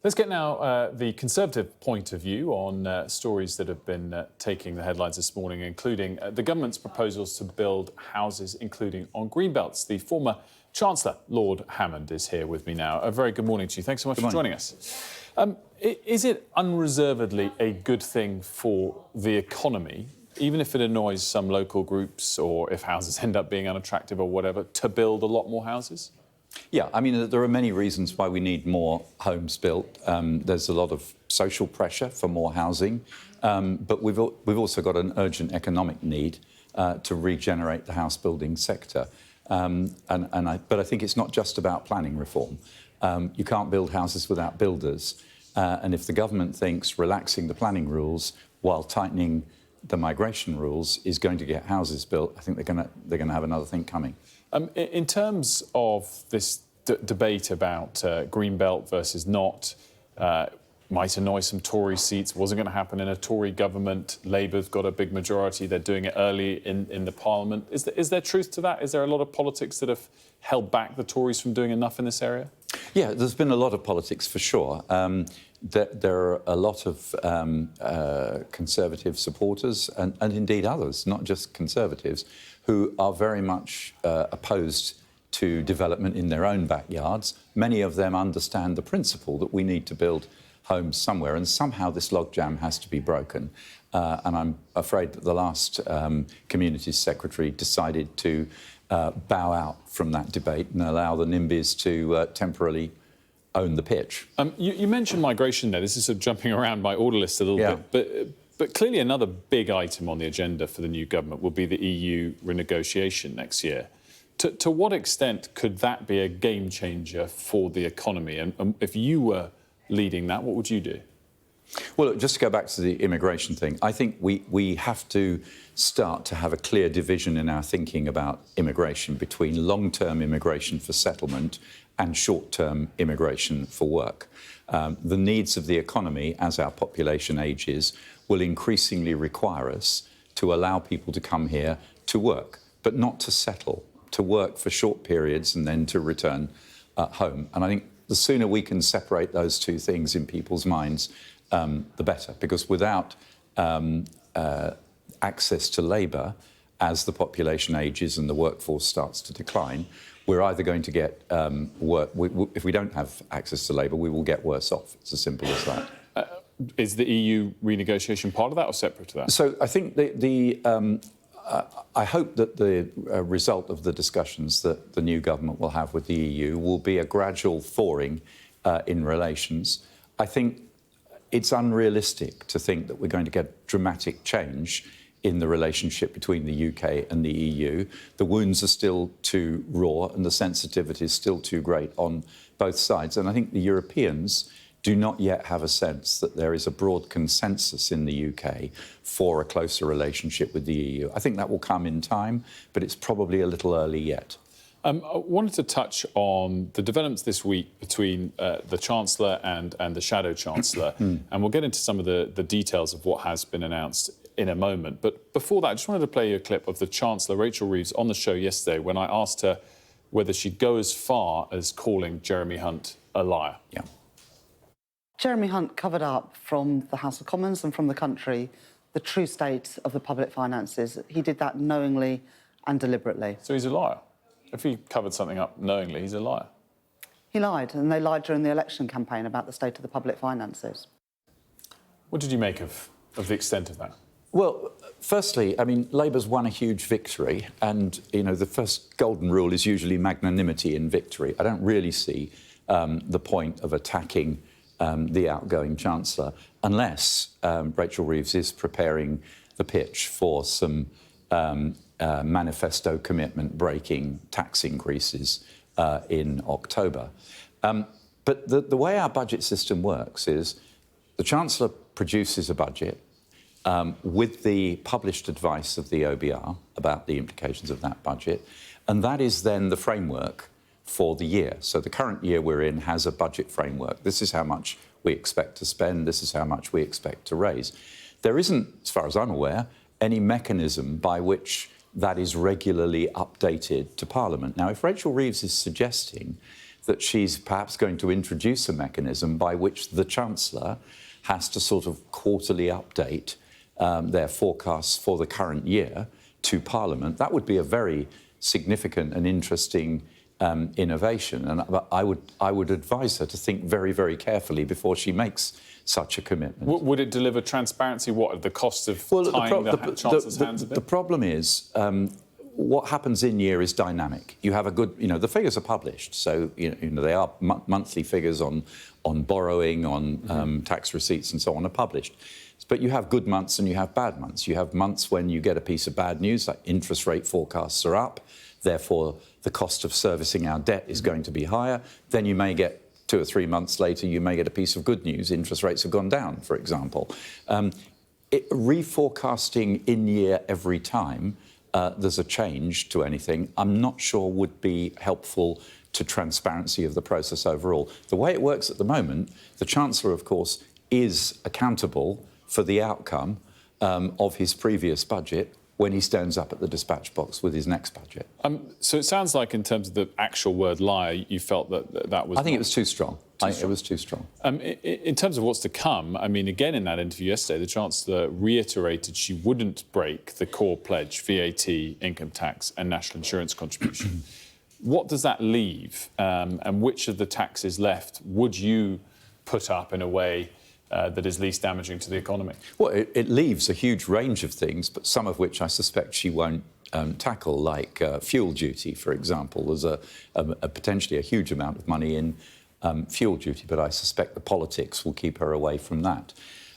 Let's get now the Conservative point of view on stories that have been taking the headlines this morning, including the government's proposals to build houses, including on green belts. The former Chancellor, Lord Hammond, is here with me now. A very good morning to you. Thanks so much for joining us. Is it unreservedly a good thing for the economy, even if it annoys some local groups or if houses end up being unattractive or whatever, to build a lot more houses? Yeah, I mean, there are many reasons why we need more homes built. There's a lot of social pressure for more housing, but we've also got an urgent economic need to regenerate the house building sector. But I think it's not just about planning reform. You can't build houses without builders. And if the government thinks relaxing the planning rules while tightening the migration rules is going to get houses built, I think they're going to have another thing coming. In terms of this debate about Greenbelt versus not, might annoy some Tory seats, wasn't going to happen in a Tory government. Labour's got a big majority. They're doing it early in the Parliament. Is there truth to that? Is there a lot of politics that have held back the Tories from doing enough in this area? Yeah, there's been a lot of politics for sure. There are a lot of Conservative supporters and indeed others, not just Conservatives, who are very much opposed to development in their own backyards. Many of them understand the principle that we need to build homes somewhere, and somehow this logjam has to be broken. And I'm afraid that the last Communities Secretary decided to bow out from that debate and allow the NIMBYs to temporarily own the pitch. You mentioned migration there. This is sort of jumping around my order list a little bit, but clearly another big item on the agenda for the new government will be the EU renegotiation next year. To what extent could that be a game changer for the economy? And if you were leading that, what would you do? Well, look, just to go back to the immigration thing, I think we have to start to have a clear division in our thinking about immigration between long-term immigration for settlement and short-term immigration for work. The needs of the economy, as our population ages, will increasingly require us to allow people to come here to work, but not to settle, to work for short periods and then to return home. And I think the sooner we can separate those two things in people's minds, the better, because without access to labour, as the population ages and the workforce starts to decline, we're either going to get if we don't have access to labour, we will get worse off. It's as simple as that. Is the EU renegotiation part of that or separate to that? So I think I hope that the result of the discussions that the new government will have with the EU will be a gradual thawing in relations. I think it's unrealistic to think that we're going to get dramatic change in the relationship between the UK and the EU. The wounds are still too raw and the sensitivity is still too great on both sides. And I think the Europeans do not yet have a sense that there is a broad consensus in the UK for a closer relationship with the EU. I think that will come in time, but it's probably a little early yet. I wanted to touch on the developments this week between the Chancellor and the Shadow Chancellor, and we'll get into some of the details of what has been announced in a moment. But before that, I just wanted to play you a clip of the Chancellor, Rachel Reeves, on the show yesterday when I asked her whether she'd go as far as calling Jeremy Hunt a liar. Yeah. Jeremy Hunt covered up from the House of Commons and from the country the true state of the public finances. He did that knowingly and deliberately. So he's a liar? If he covered something up knowingly, he's a liar? He lied, and they lied during the election campaign about the state of the public finances. What did you make of the extent of that? Well, firstly, I mean, Labour's won a huge victory, and, you know, the first golden rule is usually magnanimity in victory. I don't really see the point of attacking the outgoing Chancellor unless Rachel Reeves is preparing the pitch for some manifesto commitment breaking tax increases in October. But the way our budget system works is the Chancellor produces a budget with the published advice of the OBR about the implications of that budget, and that is then the framework for the year. So the current year we're in has a budget framework. This is how much we expect to spend, this is how much we expect to raise. There isn't, as far as I'm aware, any mechanism by which that is regularly updated to Parliament. Now, if Rachel Reeves is suggesting that she's perhaps going to introduce a mechanism by which the Chancellor has to sort of quarterly update their forecasts for the current year to Parliament. That would be a very significant and interesting innovation, and I would advise her to think very, very carefully before she makes such a commitment. Would it deliver transparency? What at the cost of tying the Chancellor's hands a bit? The problem is what happens in year is dynamic. You have a good, the figures are published, so they are monthly figures on borrowing, on tax receipts, and so on are published. But you have good months and you have bad months. You have months when you get a piece of bad news, like interest rate forecasts are up, therefore the cost of servicing our debt is going to be higher. Then you may get 2 or 3 months later, you may get a piece of good news, interest rates have gone down, for example. Reforecasting in year every time there's a change to anything, I'm not sure would be helpful to transparency of the process overall. The way it works at the moment, the Chancellor, of course, is accountable for the outcome of his previous budget when he stands up at the dispatch box with his next budget. So it sounds like in terms of the actual word liar, you felt that was... I think it was too strong. It was too strong. In terms of what's to come, I mean, again, in that interview yesterday, the Chancellor reiterated she wouldn't break the core pledge, VAT, income tax and national insurance contribution. What does that leave? And which of the taxes left would you put up in a way that is least damaging to the economy? Well, it leaves a huge range of things, but some of which I suspect she won't tackle, like fuel duty, for example. There's potentially a huge amount of money in fuel duty, but I suspect the politics will keep her away from that.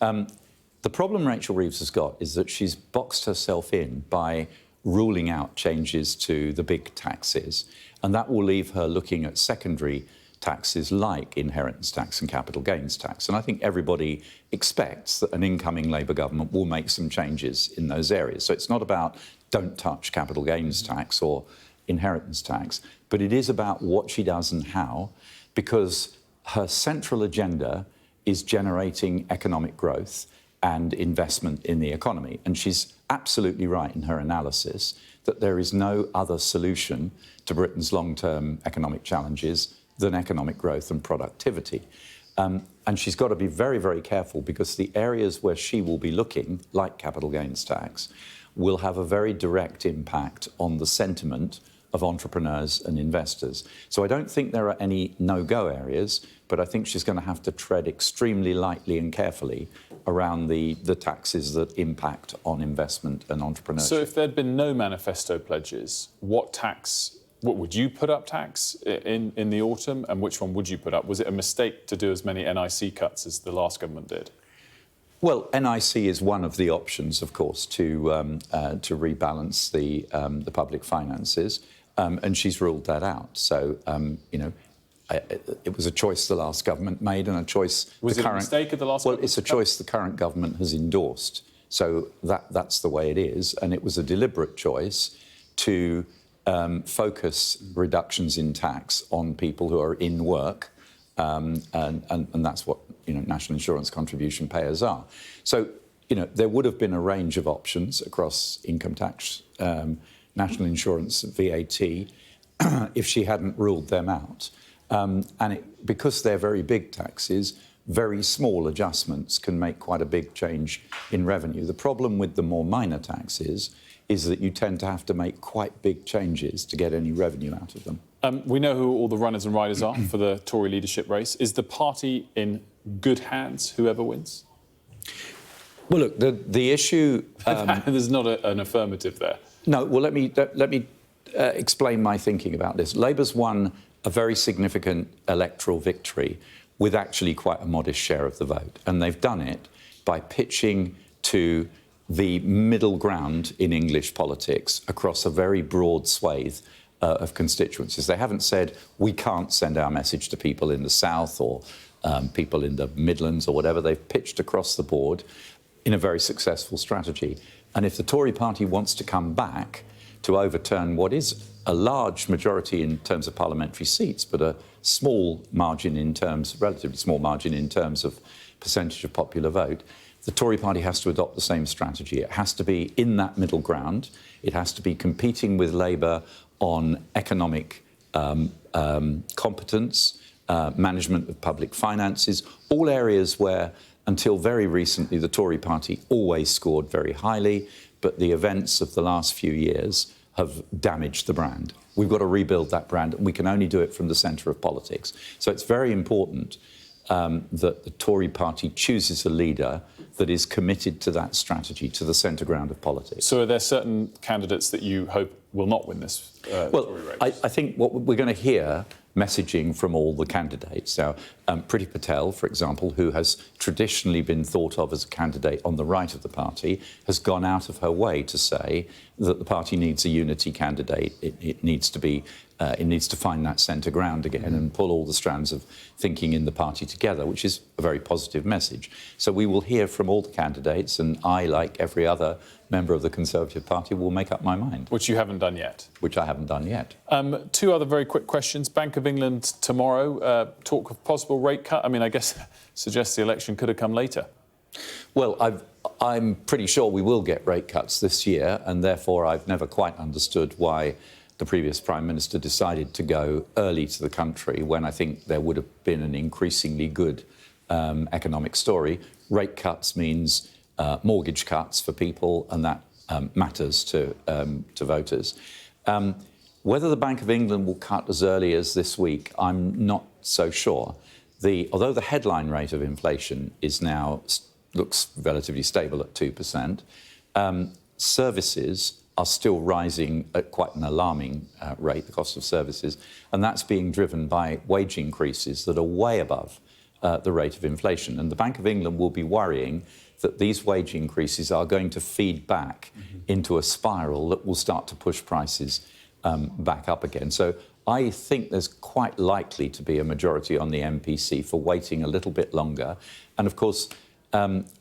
The problem Rachel Reeves has got is that she's boxed herself in by ruling out changes to the big taxes, and that will leave her looking at secondary taxes like inheritance tax and capital gains tax. And I think everybody expects that an incoming Labour government will make some changes in those areas. So it's not about don't touch capital gains tax or inheritance tax, but it is about what she does and how, because her central agenda is generating economic growth and investment in the economy. And she's absolutely right in her analysis that there is no other solution to Britain's long-term economic challenges than economic growth and productivity. And she's got to be very, very careful, because the areas where she will be looking, like capital gains tax, will have a very direct impact on the sentiment of entrepreneurs and investors. So I don't think there are any no-go areas, but I think she's going to have to tread extremely lightly and carefully around the taxes that impact on investment and entrepreneurship. So if there'd been no manifesto pledges, what would you put up tax in the autumn, and which one would you put up? Was it a mistake to do as many NIC cuts as the last government did? Well, NIC is one of the options, of course, to rebalance the public finances, and she's ruled that out. So, it was a choice the last government made, and a choice... Was it a mistake of the last government? Well, it's a choice the current government has endorsed. So that's the way it is, and it was a deliberate choice to focus reductions in tax on people who are in work, and that's what national insurance contribution payers are. So there would have been a range of options across income tax, national insurance, VAT, if she hadn't ruled them out. Because they're very big taxes, very small adjustments can make quite a big change in revenue. The problem with the more minor taxes is that you tend to have to make quite big changes to get any revenue out of them. We know who all the runners and riders are for the Tory leadership race. Is the party in good hands, whoever wins? Well, look, the issue... There's not an affirmative there. No, well, let me explain my thinking about this. Labour's won a very significant electoral victory with actually quite a modest share of the vote. And they've done it by pitching to the middle ground in English politics across a very broad swathe of constituencies. They haven't said, we can't send our message to people in the south or people in the Midlands or whatever. They've pitched across the board in a very successful strategy. And if the Tory party wants to come back to overturn what is a large majority in terms of parliamentary seats, but a small margin in terms, relatively small margin in terms of percentage of popular vote, the Tory party has to adopt the same strategy. It has to be in that middle ground. It has to be competing with Labour on economic competence, management of public finances, all areas where, until very recently, the Tory party always scored very highly, but the events of the last few years have damaged the brand. We've got to rebuild that brand, and we can only do it from the centre of politics. So it's very important that the Tory party chooses a leader that is committed to that strategy, to the centre ground of politics. So are there certain candidates that you hope will not win this Tory race? I think what we're going to hear messaging from all the candidates. Now, Priti Patel, for example, who has traditionally been thought of as a candidate on the right of the party, has gone out of her way to say that the party needs a unity candidate. It needs to be. It needs to find that centre ground again and pull all the strands of thinking in the party together, which is a very positive message. So we will hear from all the candidates, and I, like every other member of the Conservative Party, will make up my mind. Which you haven't done yet. Which I haven't done yet. Two other very quick questions. Bank of England tomorrow, talk of possible rate cut. I mean, I guess suggests the election could have come later. Well, I'm pretty sure we will get rate cuts this year, and therefore I've never quite understood why the previous Prime Minister decided to go early to the country when I think there would have been an increasingly good economic story. Rate cuts means mortgage cuts for people, and that matters to voters. Whether the Bank of England will cut as early as this week, I'm not so sure. Although the headline rate of inflation is now looks relatively stable at 2%, services are still rising at quite an alarming rate, the cost of services, and that's being driven by wage increases that are way above the rate of inflation. And the Bank of England will be worrying that these wage increases are going to feed back into a spiral that will start to push prices back up again. So I think there's quite likely to be a majority on the MPC for waiting a little bit longer. And of course,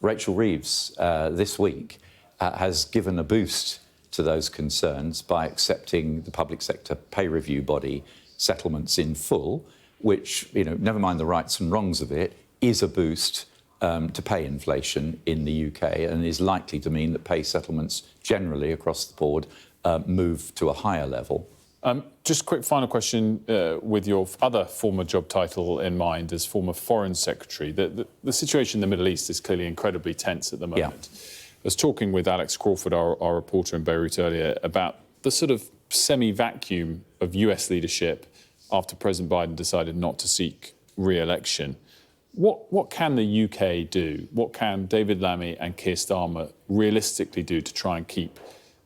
Rachel Reeves this week has given a boost to those concerns by accepting the public sector pay review body settlements in full, which, you know, never mind the rights and wrongs of it, is a boost to pay inflation in the UK and is likely to mean that pay settlements generally across the board move to a higher level. Just a quick final question with your other former job title in mind as former Foreign Secretary. The situation in the Middle East is clearly incredibly tense at the moment. Yeah. I was talking with Alex Crawford, our reporter in Beirut earlier, about the sort of semi-vacuum of US leadership after President Biden decided not to seek re-election. What can the UK do? What can David Lammy and Keir Starmer realistically do to try and keep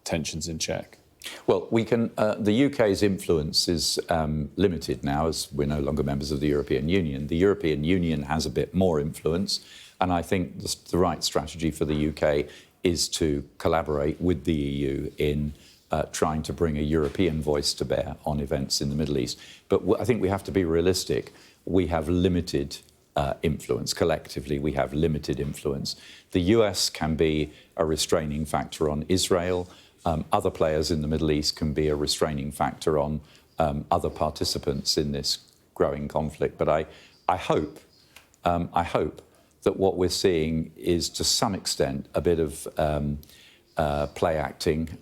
tensions in check? Well, we can. The UK's influence is limited now, as we're no longer members of the European Union. The European Union has a bit more influence, and I think the right strategy for the UK is to collaborate with the EU in trying to bring a European voice to bear on events in the Middle East. But I think we have to be realistic. We have limited influence. Collectively, we have limited influence. The US can be a restraining factor on Israel. Other players in the Middle East can be a restraining factor on other participants in this growing conflict. But I hope that what we're seeing is, to some extent, a bit of play acting,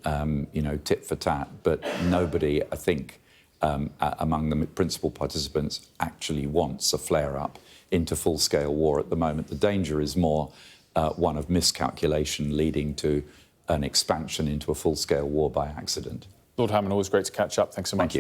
tit for tat. But nobody, I think, among the principal participants actually wants a flare-up into full-scale war at the moment. The danger is more one of miscalculation leading to an expansion into a full-scale war by accident. Lord Hammond, always great to catch up. Thanks so much. Thank you.